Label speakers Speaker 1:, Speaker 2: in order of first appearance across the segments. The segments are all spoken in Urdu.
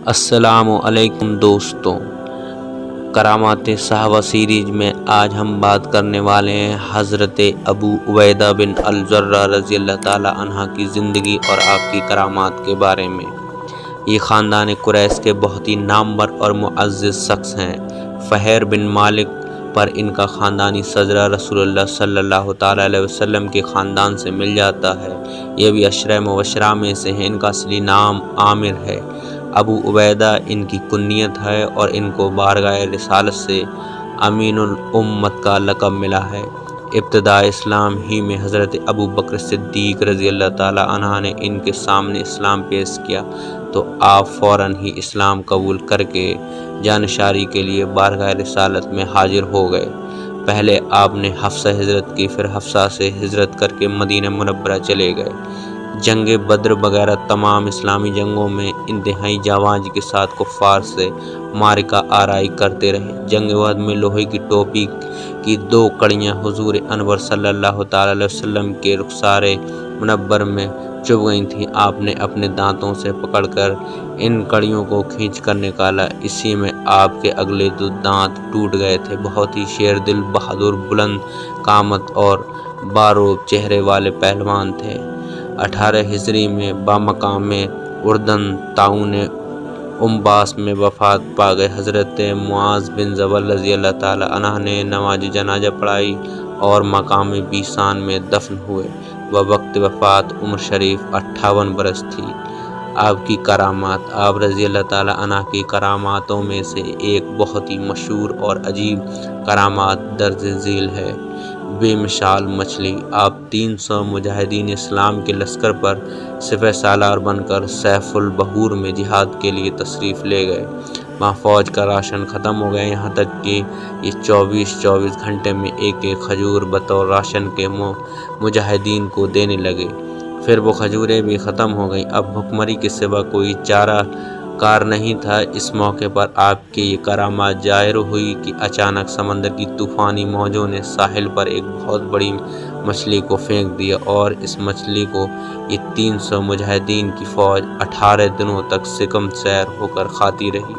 Speaker 1: السلام علیکم دوستوں، کرامات صحابہ سیریز میں آج ہم بات کرنے والے ہیں حضرت ابو عبیدہ بن الجرہ رضی اللہ تعالیٰ عنہ کی زندگی اور آپ کی کرامات کے بارے میں۔ یہ خاندان قریش کے بہت ہی نامور اور معزز شخص ہیں۔ فہر بن مالک پر ان کا خاندانی شجرہ رسول اللہ صلی اللہ تعالیٰ علیہ وسلم کے خاندان سے مل جاتا ہے۔ یہ بھی عشرہ مبشرہ میں سے ہیں۔ ان کا اصلی نام عامر ہے۔ ابو عبیدہ ان کی کنیت ہے اور ان کو بارگاہ رسالت سے امین الامت کا لقب ملا ہے۔ ابتداء اسلام ہی میں حضرت ابو بکر صدیق رضی اللہ تعالیٰ عنہ نے ان کے سامنے اسلام پیش کیا تو آپ فوراً ہی اسلام قبول کر کے جانشاری کے لیے بارگاہ رسالت میں حاضر ہو گئے۔ پہلے آپ نے حفصہ ہجرت کی، پھر حفصہ سے ہجرت کر کے مدینہ منورہ چلے گئے۔ جنگ بدر وغیرہ تمام اسلامی جنگوں میں انتہائی جانبازی کے ساتھ کفار سے معرکہ آرائی کرتے رہے۔ جنگ احد میں لوہے کی ٹوپی کی 2 کڑیاں حضور انور صلی اللہ تعالیٰ علیہ وسلم کے رخسار منور میں چبھ گئی تھیں۔ آپ نے اپنے دانتوں سے پکڑ کر ان کڑیوں کو کھینچ کر نکالا۔ اسی میں آپ کے اگلے 2 دانت ٹوٹ گئے تھے۔ بہت ہی شیر دل، بہادر، بلند قامت اور باروب چہرے والے پہلوان تھے۔ 18 ہجری میں بمقام اردن طاعون امباس میں وفات پا گئے۔ حضرت معاذ بن جبل رضی اللہ تعالیٰ عنہ نے نماز جنازہ پڑھائی اور مقام بیسان میں دفن ہوئے۔ وقت وفات عمر شریف 58 برس تھی۔ آپ کی کرامات۔ آپ رضی اللہ تعالیٰ عنہ کی کراماتوں میں سے ایک بہت ہی مشہور اور عجیب کرامات درج ذیل ہے۔ بے مثال مچھلی۔ آپ 300 مجاہدین اسلام کے لشکر پر سپہ سالار بن کر سیف البحور میں جہاد کے لیے تشریف لے گئے۔ وہاں فوج کا راشن ختم ہو گیا، یہاں تک کہ یہ 24 گھنٹے میں ایک کھجور بطور راشن کے مجاہدین کو دینے لگے۔ پھر وہ کھجوریں بھی ختم ہو گئیں۔ اب بھوکمری کے سوا کوئی چارہ کار نہیں تھا۔ اس موقع پر آپ کی یہ کرامات ظاہر ہوئی کہ اچانک سمندر کی طوفانی موجوں نے ساحل پر ایک بہت بڑی مچھلی کو پھینک دیا اور اس مچھلی کو یہ 300 مجاہدین کی فوج 18 دنوں تک سکم سیر ہو کر کھاتی رہی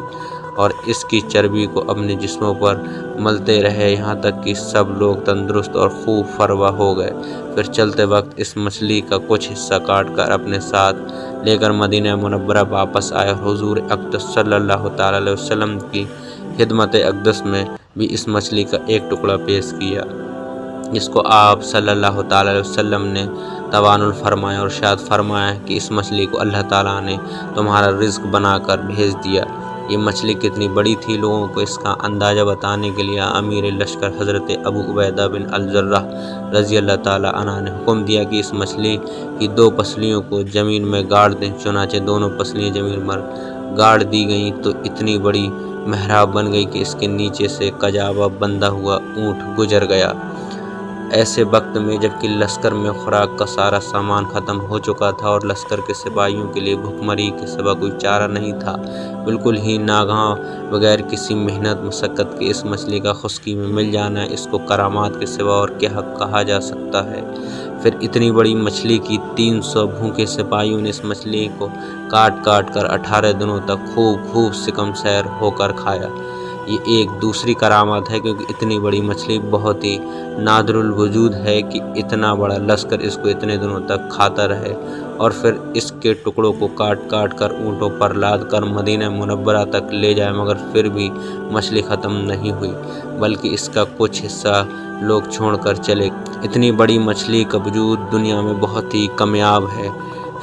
Speaker 1: اور اس کی چربی کو اپنے جسموں پر ملتے رہے، یہاں تک کہ سب لوگ تندرست اور خوب فروا ہو گئے۔ پھر چلتے وقت اس مچھلی کا کچھ حصہ کاٹ کر اپنے ساتھ لے کر مدینہ منورہ واپس آئے اور حضور اقدس صلی اللہ تعالیٰ علیہ وسلم کی خدمت اقدس میں بھی اس مچھلی کا ایک ٹکڑا پیش کیا، جس کو آپ صلی اللہ تعالیٰ علیہ وسلم نے تبادل فرمایا اور ارشاد فرمایا کہ اس مچھلی کو اللہ تعالیٰ نے تمہارا رزق بنا کر بھیج دیا۔ یہ مچھلی کتنی بڑی تھی، لوگوں کو اس کا اندازہ بتانے کے لیے امیر لشکر حضرت ابو عبیدہ بن الجرہ رضی اللہ تعالیٰ عنہ نے حکم دیا کہ اس مچھلی کی 2 پسلیوں کو زمین میں گاڑ دیں۔ چنانچہ دونوں پسلیاں زمین پر گاڑ دی گئیں تو اتنی بڑی محراب بن گئی کہ اس کے نیچے سے کجاوا بندھا ہوا اونٹ گزر گیا۔ ایسے وقت میں جبکہ لشکر میں خوراک کا سارا سامان ختم ہو چکا تھا اور لشکر کے سپاہیوں کے لیے بھوکمری کے سوا کوئی چارہ نہیں تھا، بالکل ہی ناگہاں بغیر کسی محنت مشقت کے اس مچھلی کا خشکی میں مل جانا، اس کو کرامات کے سوا اور کیا کہا جا سکتا ہے۔ پھر اتنی بڑی مچھلی کی 300 بھوکے سپاہیوں نے اس مچھلی کو کاٹ کاٹ کر 18 دنوں تک خوب سکم سیر ہو کر کھایا۔ یہ ایک دوسری کرامات ہے، کیونکہ اتنی بڑی مچھلی بہت ہی نادر الوجود ہے کہ اتنا بڑا لشکر اس کو اتنے دنوں تک کھاتا رہے اور پھر اس کے ٹکڑوں کو کاٹ کاٹ کر اونٹوں پر لاد کر مدینہ منورہ تک لے جائے، مگر پھر بھی مچھلی ختم نہیں ہوئی، بلکہ اس کا کچھ حصہ لوگ چھوڑ کر چلے گئے۔ اتنی بڑی مچھلی کا وجود دنیا میں بہت ہی کمیاب ہے۔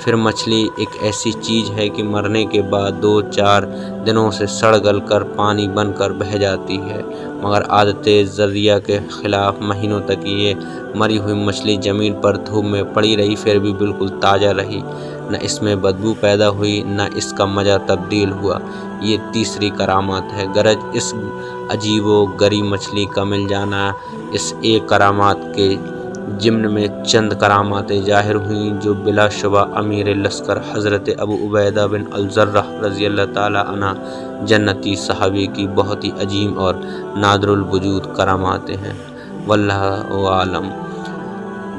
Speaker 1: پھر مچھلی ایک ایسی چیز ہے کہ مرنے کے بعد 2-4 دنوں سے سڑ گل کر پانی بن کر بہہ جاتی ہے، مگر عادت ذریعہ کے خلاف مہینوں تک یہ مری ہوئی مچھلی زمین پر دھوپ میں پڑی رہی، پھر بھی بالکل تازہ رہی، نہ اس میں بدبو پیدا ہوئی، نہ اس کا مزہ تبدیل ہوا۔ یہ تیسری کرامات ہے۔ غرض اس عجیب و غریب مچھلی کا مل جانا اس ایک کرامات کے ضمن میں چند کراماتیں ظاہر ہوئیں جو بلا شبہ امیر لشکر حضرت ابو عبیدہ بن الجرہ رضی اللہ تعالیٰ عنہ جنتی صحابی کی بہت ہی عجیب اور نادر الوجود کراماتیں ہیں۔ واللہ عالم۔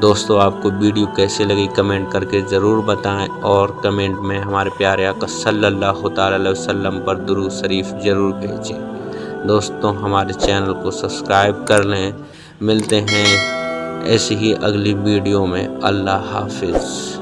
Speaker 1: دوستو آپ کو ویڈیو کیسے لگی کمنٹ کر کے ضرور بتائیں، اور کمنٹ میں ہمارے پیارے آقا صلی اللہ تعالی علیہ وسلم پر درود شریف ضرور بھیجیں۔ دوستو ہمارے چینل کو سبسکرائب کر لیں۔ ملتے ہیں ایسی ہی اگلی ویڈیو میں۔ اللہ حافظ۔